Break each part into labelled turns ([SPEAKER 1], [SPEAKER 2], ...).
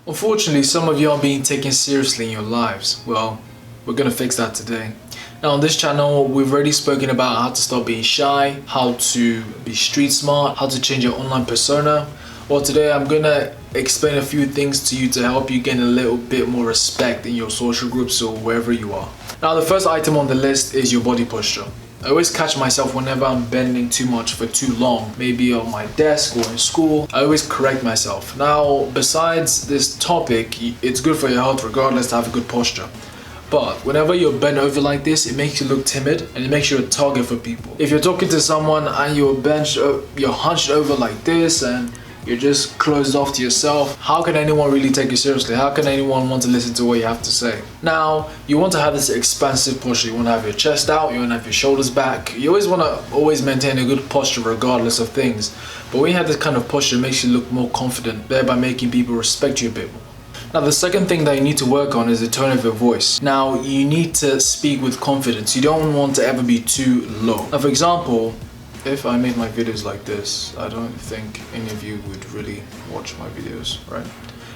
[SPEAKER 1] Unfortunately, some of you aren't being taken seriously in your lives. Well, we're gonna fix that today. Now on this channel, we've already spoken about how to stop being shy, how to be street smart, how to change your online persona. Well, today I'm gonna explain a few things to you to help you gain a little bit more respect in your social groups or wherever you are. Now the first item on the list is your body posture. I always catch myself whenever I'm bending too much for too long, maybe on my desk or in school. I always correct myself. Now, besides this topic, it's good for your health regardless to have a good posture. But whenever you're bent over like this, it makes you look timid and it makes you a target for people. If you're talking to someone and you're hunched over like this and you're just closed off to yourself, how can anyone really take you seriously? How can anyone want to listen to what you have to say? Now, you want to have this expansive posture. You want to have your chest out, you want to have your shoulders back. You always want to maintain a good posture regardless of things. But when you have this kind of posture, it makes you look more confident, thereby making people respect you a bit more. Now the second thing that you need to work on is the tone of your voice. Now you need to speak with confidence. You don't want to ever be too low. Now for example, if I made my videos like this, I don't think any of you would really watch my videos, right?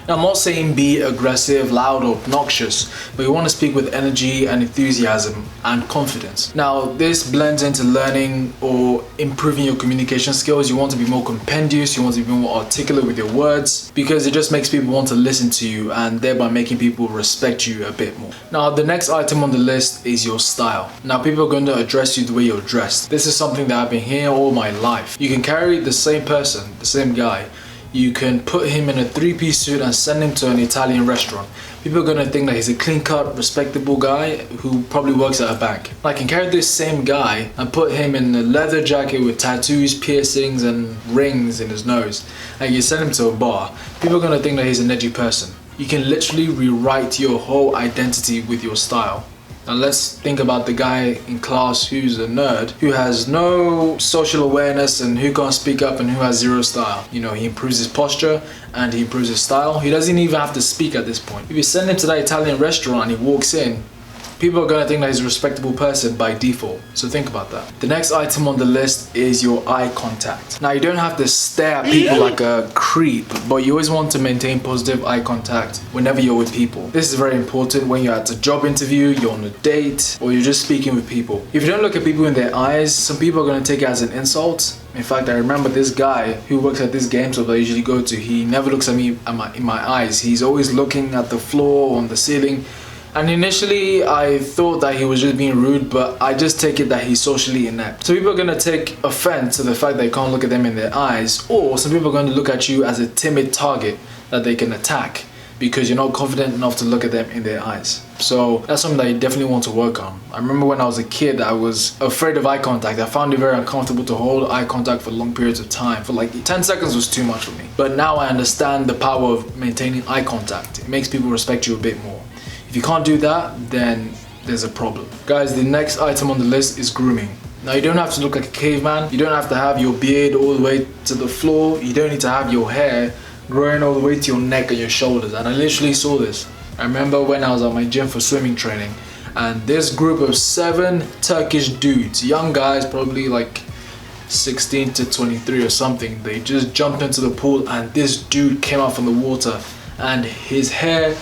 [SPEAKER 1] Now I'm not saying be aggressive, loud or obnoxious, but you want to speak with energy and enthusiasm and confidence. Now this blends into learning or improving your communication skills. You want to be more compendious, you want to be more articulate with your words, because it just makes people want to listen to you and thereby making people respect you a bit more. Now the next item on the list is your style. Now people are going to address you the way you're dressed. This is something that I've been hearing all my life. You can carry the same person, the same guy. You can put him in a three-piece suit and send him to an Italian restaurant. People are going to think that he's a clean-cut, respectable guy who probably works at a bank. I can carry this same guy and put him in a leather jacket with tattoos, piercings and rings in his nose, and you send him to a bar. People are going to think that he's an edgy person. You can literally rewrite your whole identity with your style. Now let's think about the guy in class who's a nerd, who has no social awareness and who can't speak up and who has zero style. You know, he improves his posture and he improves his style. He doesn't even have to speak at this point. If you send him to that Italian restaurant and he walks in, people are going to think that he's a respectable person by default. So think about that. The next item on the list is your eye contact. Now you don't have to stare at people like a creep, but you always want to maintain positive eye contact whenever you're with people. This is very important when you're at a job interview, you're on a date, or you're just speaking with people. If you don't look at people in their eyes, some people are going to take it as an insult. In fact, I remember this guy who works at this game shop that I usually go to. He never looks at me in my eyes. He's always looking at the floor, on the ceiling. And initially I thought that he was just being rude, but I just take it that he's socially inept. So people are going to take offense to the fact that you can't look at them in their eyes, or some people are going to look at you as a timid target that they can attack because you're not confident enough to look at them in their eyes. So that's something that you definitely want to work on. I remember when I was a kid, I was afraid of eye contact. I found it very uncomfortable to hold eye contact for long periods of time. For like 10 seconds was too much for me. But now I understand the power of maintaining eye contact. It makes people respect you a bit more. If you can't do that, then there's a problem. Guys, the next item on the list is grooming. Now you don't have to look like a caveman. You don't have to have your beard all the way to the floor. You don't need to have your hair growing all the way to your neck and your shoulders. And I literally saw this. I remember when I was at my gym for swimming training, and this group of 7 Turkish dudes, young guys, probably like 16 to 23 or something, they just jumped into the pool and this dude came out from the water and his hair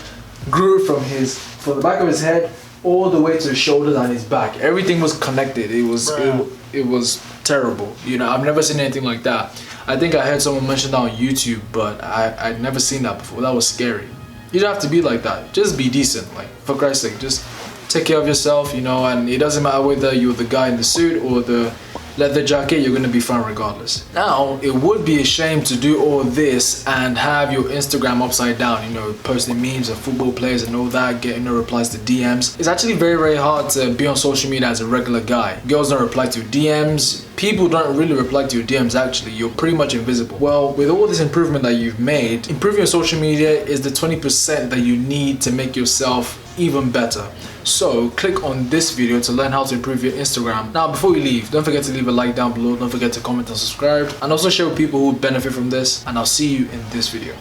[SPEAKER 1] grew from the back of his head all the way to his shoulders and his back. Everything was connected. It was terrible. You know, I've never seen anything like that. I think I heard someone mention that on YouTube, but I'd never seen that before. That was scary. You don't have to be like that. Just be decent. Like, for Christ's sake, just take care of yourself, you know, and it doesn't matter whether you're the guy in the suit or the leather jacket, you're gonna be fine regardless. Now, it would be a shame to do all this and have your Instagram upside down, you know, posting memes of football players and all that, getting no replies to DMs. It's actually very, very hard to be on social media as a regular guy. Girls don't reply to your DMs. People don't really reply to your DMs actually. You're pretty much invisible. Well, with all this improvement that you've made, improving your social media is the 20% that you need to make yourself even better. So click on this video to learn how to improve your Instagram. Now before you leave, don't forget to leave a like down below, don't forget to comment and subscribe, and also share with people who would benefit from this, and I'll see you in this video.